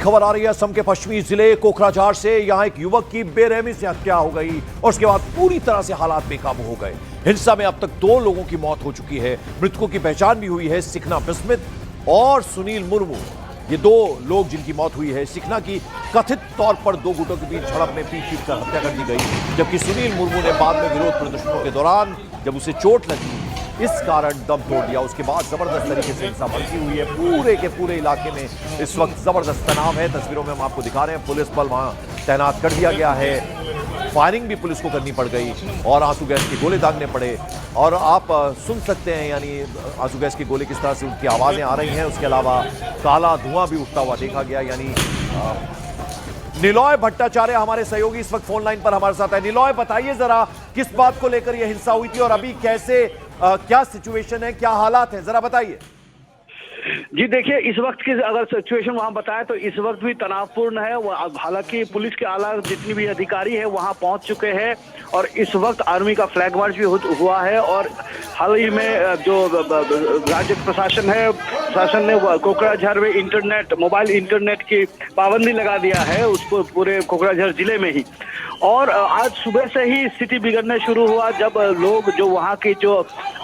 खबर आ रही है असम के पश्चिमी जिले कोकराझार से। यहां एक युवक की बेरहमी से हत्या हो गई और उसके बाद पूरी तरह से हालात बेकाबू हो गए। हिंसा में अब तक 2 लोगों की मौत हो चुकी है। मृतकों की पहचान भी हुई है, सिकना बिस्मित और सुनील मुर्मू। ये 2 लोग जिनकी मौत हुई है। सिकना की कथित तौर पर 2 गुटों के बीच झड़प में पीट कर हत्या कर दी गई, जबकि सुनील मुर्मू ने बाद में विरोध प्रदर्शनों के दौरान जब उसे चोट लगी इस कारण दम तोड़ दिया। उसके बाद जबरदस्त तरीके से हिंसा भड़की हुई है। पूरे के पूरे इलाके में इस वक्त जबरदस्त तनाव है। तस्वीरों में हम आपको दिखा रहे हैं, पुलिस बल वहां तैनात कर दिया गया है। फायरिंग भी पुलिस को करनी पड़ गई और आंसू गैस के गोले दागने पड़े। और आप सुन सकते हैं यानी आंसू गैस के गोले किस तरह से उनकी आवाजें आ रही हैं। उसके अलावा काला धुआं भी उठता हुआ देखा गया। यानी निलॉय भट्टाचार्य हमारे सहयोगी इस वक्त फोन लाइन पर हमारे साथ है। निलॉय, बताइए जरा किस बात को लेकर यह हिंसा हुई थी और अभी कैसे क्या सिचुएशन है, क्या हालात है, जरा बताइए। जी देखिए, इस वक्त की अगर सिचुएशन वहां बताएं तो इस वक्त भी तनावपूर्ण है। हालांकि पुलिस के आला जितनी भी अधिकारी है वहां पहुंच चुके हैं और इस वक्त आर्मी का फ्लैग मार्च भी हुआ है। और हाल ही में जो राज्य प्रशासन है, प्रशासन ने कोकराझार में मोबाइल इंटरनेट की पाबंदी लगा दिया है उसको पूरे कोकराझार जिले में ही। और आज सुबह से ही स्थिति बिगड़ने शुरू हुआ जब लोग जो वहाँ के जो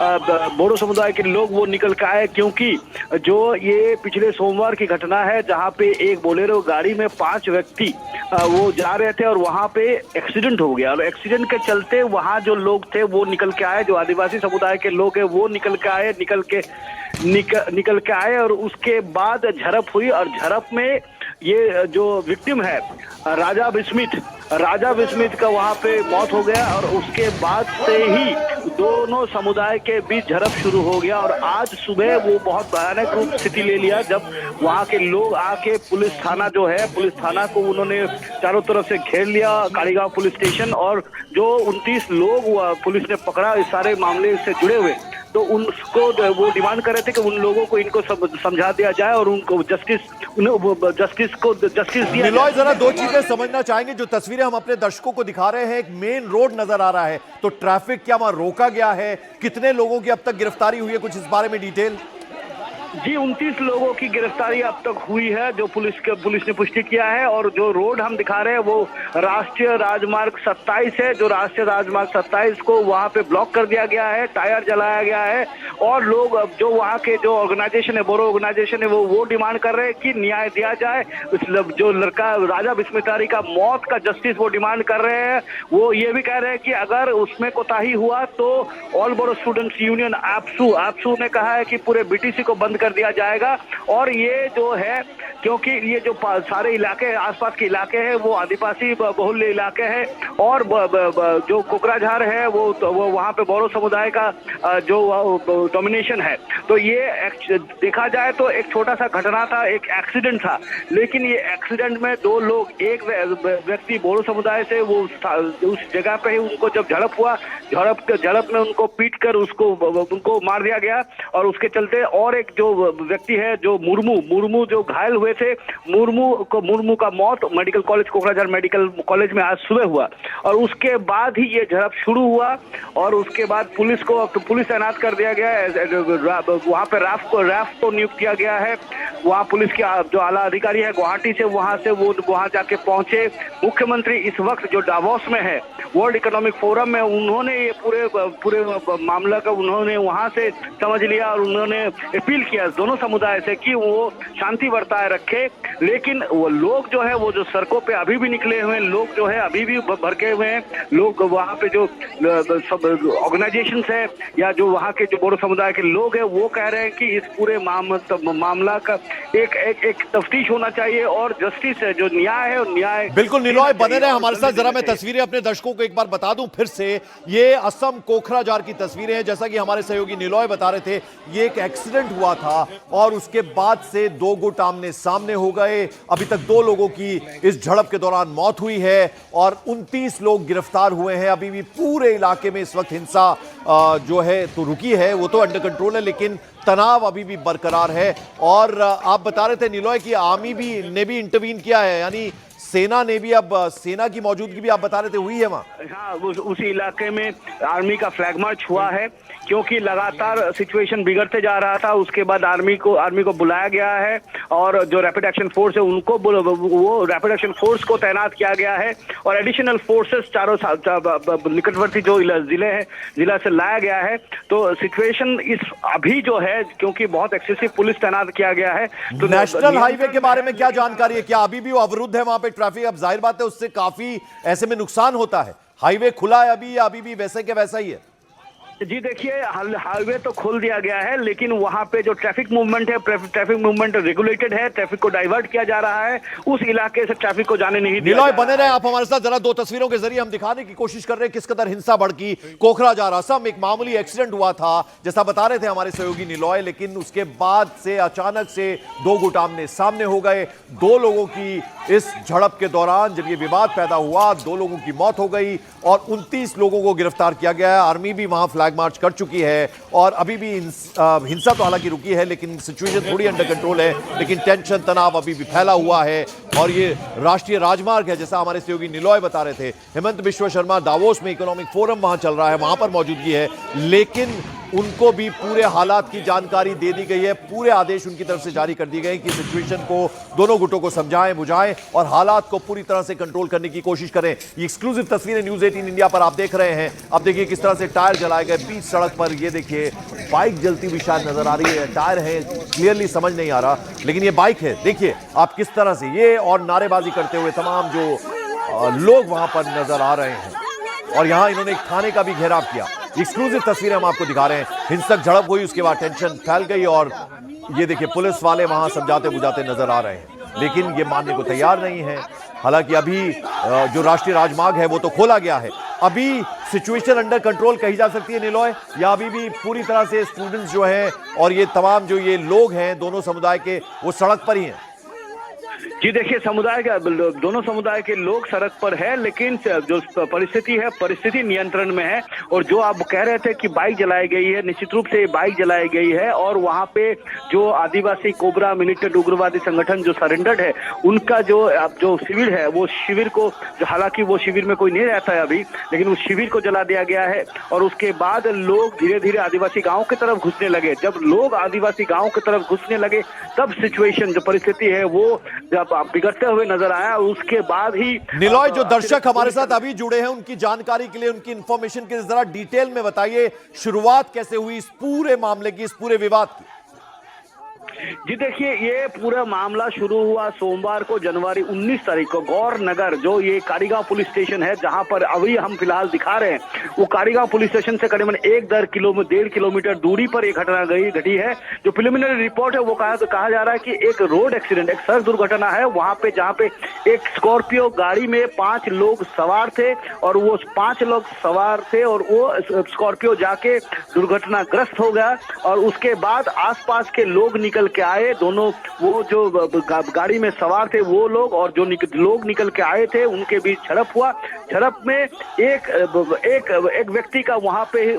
बोडो समुदाय के लोग वो निकल के आए, क्योंकि जो ये पिछले सोमवार की घटना है जहाँ पे एक बोलेरो गाड़ी में 5 व्यक्ति वो जा रहे थे और वहाँ पे एक्सीडेंट हो गया। और एक्सीडेंट के चलते वहाँ जो लोग थे वो निकल के आए, जो आदिवासी समुदाय के लोग हैं वो निकल के आए और उसके बाद झड़प हुई। और झड़प में ये जो विक्टिम है राजा बिस्मित का वहाँ पे मौत हो गया और उसके बाद से ही दोनों समुदाय के बीच झड़प शुरू हो गया। और आज सुबह वो बहुत भयानक रूप स्थिति ले लिया जब वहाँ के लोग आके पुलिस थाना को उन्होंने चारों तरफ से घेर लिया, कालीगांव पुलिस स्टेशन। और जो 29 लोग पुलिस ने पकड़ा इस सारे मामले से जुड़े हुए, तो उनको वो डिमांड कर रहे थे कि उन लोगों को इनको समझा दिया जाए और उनको जस्टिस दिया जाए। जरा 2 चीजें समझना चाहेंगे। जो तस्वीरें हम अपने दर्शकों को दिखा रहे हैं, एक मेन रोड नजर आ रहा है, तो ट्रैफिक क्या वहां रोका गया है? कितने लोगों की अब तक गिरफ्तारी हुई है, कुछ इस बारे में डिटेल? जी 29 लोगों की गिरफ्तारी अब तक हुई है जो पुलिस ने पुष्टि किया है। और जो रोड हम दिखा रहे हैं वो राष्ट्रीय राजमार्ग 27 है। जो राष्ट्रीय राजमार्ग 27 को वहां पे ब्लॉक कर दिया गया है, टायर जलाया गया है। और लोग जो वहां के जो ऑर्गेनाइजेशन है, बोरो ऑर्गेनाइजेशन है, वो डिमांड कर रहे हैं कि न्याय दिया जाए। जो लड़का राजा बिस्मितारी का मौत का जस्टिस वो डिमांड कर रहे हैं। वो ये भी कह रहे हैं कि अगर उसमें कोताही हुआ तो ऑल बोरो स्टूडेंट्स यूनियन एप्सू ने कहा है कि पूरे बीटीसी को बंद कर दिया जाएगा। और ये जो है, क्योंकि ये जो सारे इलाके आसपास के इलाके हैं वो आदिवासी बहुल्य इलाके हैं और जो कोकराझार है वो वहाँ पे बोरो समुदाय का जो डोमिनेशन है। तो ये देखा जाए तो एक छोटा सा घटना था, एक एक्सीडेंट था, लेकिन ये एक्सीडेंट में 2 लोग, एक व्यक्ति बोरो समुदाय से वो उस जगह पे ही उनको जब झड़प हुआ, झड़प में उनको पीट कर उनको मार दिया गया। और उसके चलते और एक जो व्यक्ति है जो मुर्मू जो घायल हुए थे, मुर्मू का मौत medical college Kokrajhar medical college में आज सुबह हुआ। और उसके बाद ही ये झड़प शुरू हुआ और उसके बाद पुलिस तैनात कर दिया गया है। वहाँ पे रैफ को नियुक्त किया गया है। वहाँ पुलिस के जो आला अधिकारी है गुवाहाटी से वहाँ जाके पहुंचे। मुख्यमंत्री इस वक्त जो डावोस में है, वर्ल्ड इकोनॉमिक फोरम में, उन्होंने ये पूरे मामला का उन्होंने वहाँ से समझ लिया और उन्होंने अपील किया दोनों समुदाय से कि वो शांति बरताए रखे। लेकिन वो लोग जो है वो जो सड़कों पे अभी भी निकले हुए हैं, लोग जो है अभी भी भड़के हुए हैं। लोग वहाँ पे जो ऑर्गेनाइजेशंस है या जो वहाँ के जो बोडो समुदाय के लोग हैं वो कह रहे हैं कि इस पूरे मामला का एक तफ्तीश होना चाहिए और जस्टिस है, जो न्याय है और न्याय। बिल्कुल निलॉय, बने रहे हमारे साथ। जरा मैं तस्वीरें अपने दर्शकों को एक बार बता दूं फिर से। ये असम कोकराझार की तस्वीरें हैं। जैसा कि हमारे सहयोगी निलॉय बता रहे थे, ये एक एक्सीडेंट हुआ था और उसके बाद से 2 गुट आमने सामने हो गए। अभी तक 2 लोगों की इस झड़प के दौरान मौत हुई है और 29 लोग गिरफ्तार हुए हैं। अभी भी पूरे इलाके में इस वक्त हिंसा जो है तो रुकी है, वो तो अंडर कंट्रोल है, लेकिन तनाव अभी भी बरकरार है। और आप बता रहे थे निलॉय की आर्मी ने भी इंटरवीन किया है, यानी सेना ने भी अब सेना की मौजूदगी भी आप बता रहे थे हुई है वहां। हाँ, उसी इलाके में आर्मी का फ्लैग मार्च हुआ है, क्योंकि लगातार सिचुएशन बिगड़ते जा रहा था। उसके बाद आर्मी को बुलाया गया है और जो रैपिड एक्शन फोर्स है उनको वो रैपिड एक्शन फोर्स को तैनात किया गया है और एडिशनल फोर्सेस चारों निकटवर्ती जो जिला से लाया गया है। तो सिचुएशन इस अभी जो है, क्योंकि बहुत एक्सेसिव पुलिस तैनात किया गया है। तो नेशनल हाईवे के बारे में क्या जानकारी है? क्या अभी भी वो अवरुद्ध है वहां पे ट्रैफिक? अब जाहिर बात है उससे काफी ऐसे में नुकसान होता है। हाईवे खुला है अभी या अभी भी वैसे के वैसा ही है? जी देखिए, हाईवे तो खोल दिया गया है, लेकिन वहां पे जो ट्रैफिक मूवमेंट है, ट्रैफिक मूवमेंट रेगुलेटेड है, ट्रैफिक को डाइवर्ट किया जा रहा है, उस इलाके से ट्रैफिक को जाने नहीं दिया। निलॉय बने रहे आप हमारे साथ। जरा दो तस्वीरों के जरिए हम दिखाने की कोशिश कर रहे हैं किस कदर हिंसा भड़की कोकराझार असम। एक मामूली एक्सीडेंट हुआ था जैसा बता रहे थे हमारे सहयोगी निलॉय, लेकिन उसके बाद से अचानक से दो गुट आमने सामने हो गए। दो लोगों की इस झड़प के दौरान जब ये विवाद पैदा हुआ, दो लोगों की मौत हो गई और 29 लोगों को गिरफ्तार किया गया है। आर्मी भी वहां फ्लैग मार्च कर चुकी है और अभी भी हिंसा तो हालांकि रुकी है, लेकिन सिचुएशन थोड़ी अंडर कंट्रोल है। लेकिन टेंशन तनाव अभी भी फैला हुआ है और ये राष्ट्रीय राजमार्ग है जैसा हमारे सहयोगी निलॉय बता रहे थे। हेमंत बिश्व शर्मा दावोस में इकोनॉमिक फोरम वहां चल रहा है, वहां पर मौजूदगी है, लेकिन उनको भी पूरे हालात की जानकारी दे दी गई है। पूरे आदेश उनकी तरफ से जारी कर दिए गए कि सिचुएशन को दोनों गुटों को समझाएं बुझाएं और हालात को पूरी तरह से कंट्रोल करने की कोशिश करें। ये एक्सक्लूसिव तस्वीरें न्यूज 18 इंडिया पर आप देख रहे हैं। अब देखिए किस तरह से टायर जलाए गए बीच सड़क पर। ये देखिए बाइक जलती हुई शायद नजर आ रही है, टायर है क्लियरली समझ नहीं आ रहा, लेकिन ये बाइक है। देखिए आप किस तरह से ये और नारेबाजी करते हुए तमाम जो लोग वहां पर नजर आ रहे हैं और यहां इन्होंने एक थाने का भी घेराव किया। एक्सक्लूसिव तस्वीरें हम आपको दिखा रहे हैं। हिंसक झड़प हुई, उसके बाद टेंशन फैल गई और ये देखिए पुलिस वाले वहां समझाते बुझाते नजर आ रहे हैं, लेकिन ये मानने को तैयार नहीं है। हालांकि अभी जो राष्ट्रीय राजमार्ग है वो तो खोला गया है, अभी सिचुएशन अंडर कंट्रोल कही जा सकती है निलॉय, या अभी भी पूरी तरह से स्टूडेंट्स जो हैं और ये तमाम जो ये लोग हैं दोनों समुदाय के वो सड़क पर ही हैं? जी देखिए, दोनों समुदाय के लोग सड़क पर है, लेकिन जो परिस्थिति नियंत्रण में है। और जो आप कह रहे थे कि बाइक जलाई गई है, निश्चित रूप से बाइक जलाई गई है और वहां पे जो आदिवासी कोबरा मिलिटेंट उग्रवादी संगठन जो सरेंडर्ड है, उनका जो शिविर है, वो शिविर को, हालांकि वो शिविर में कोई नहीं रहता है अभी, लेकिन उस शिविर को जला दिया गया है। और उसके बाद लोग धीरे धीरे आदिवासी गाँव की तरफ घुसने लगे। जब लोग आदिवासी गाँव की तरफ घुसने लगे, तब सिचुएशन जो परिस्थिति है वो जब बिगड़ते हुए नजर आया। उसके बाद ही निलॉय, जो दर्शक हमारे साथ अभी जुड़े हैं उनकी जानकारी के लिए, उनकी इंफॉर्मेशन के लिए जरा डिटेल में बताइए शुरुआत कैसे हुई इस पूरे मामले की, इस पूरे विवाद की? जी देखिए, ये पूरा मामला शुरू हुआ सोमवार को जनवरी 19 तारीख को गौर नगर, जो ये कारीगांव पुलिस स्टेशन है जहां पर अभी हम फिलहाल दिखा रहे हैं, वो कारीगांव पुलिस स्टेशन से करीबन 1.5 किलोमीटर दूरी पर एक घटना घटी है। जो प्रिलिमिनरी रिपोर्ट है वो कहा जा रहा है कि एक रोड एक्सीडेंट, एक सड़क दुर्घटना है वहां पे, जहां पे एक स्कॉर्पियो गाड़ी में 5 लोग सवार थे और वो 5 लोग सवार थे और वो स्कॉर्पियो जाके दुर्घटनाग्रस्त हो गया। और उसके बाद आसपास के लोग निकल के आए, दोनों वो जो गाड़ी में सवार थे वो लोग और जो लोग निकल के आए थे उनके बीच झड़प हुआ। झड़प में एक व्यक्ति का वहां पे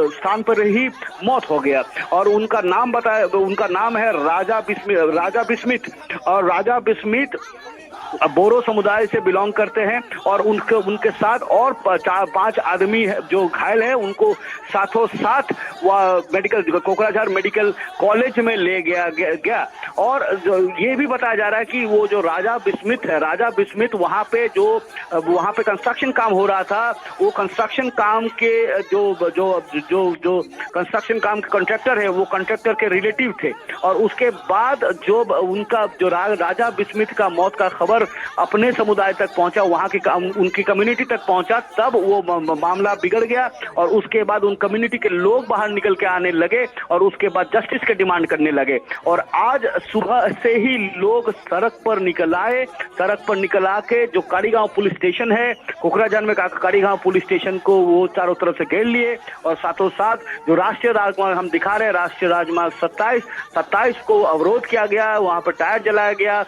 स्थान पर ही मौत हो गया और उनका नाम है राजा बिस्मित। और राजा बिस्मित बोरो समुदाय से बिलोंग करते हैं और उनके साथ और 5 आदमी जो घायल हैं, उनको साथों साथ कोकराझार मेडिकल कॉलेज में ले गया। और ये भी बताया जा रहा है कि वो जो राजा बिस्मित वहां पे कंस्ट्रक्शन काम हो रहा था, वो कंस्ट्रक्शन काम के जो कंस्ट्रक्शन काम के कॉन्ट्रैक्टर है, वो कॉन्ट्रैक्टर के रिलेटिव थे। और उसके बाद जो राजा बिस्मित का मौत का खबर अपने समुदाय तक पहुंचा, वहां की उनकी कम्युनिटी तक पहुंचा, तब वो मामला बिगड़ गया और उसके बाद उन कम्युनिटी के लोग बाहर निकल के आने लगे और उसके बाद जस्टिस के डिमांड करने लगे। और आज सुबह से ही लोग सड़क पर निकल आके जो कारीगांव पुलिस स्टेशन है, कोकराझार में कारीगांव पुलिस स्टेशन को वो चारों तरफ से घेर लिए और साथों साथ जो राष्ट्रीय राजमार्ग हम दिखा रहे हैं, राष्ट्रीय राजमार्ग 27 को अवरोध किया गया, वहां पर टायर जलाया गया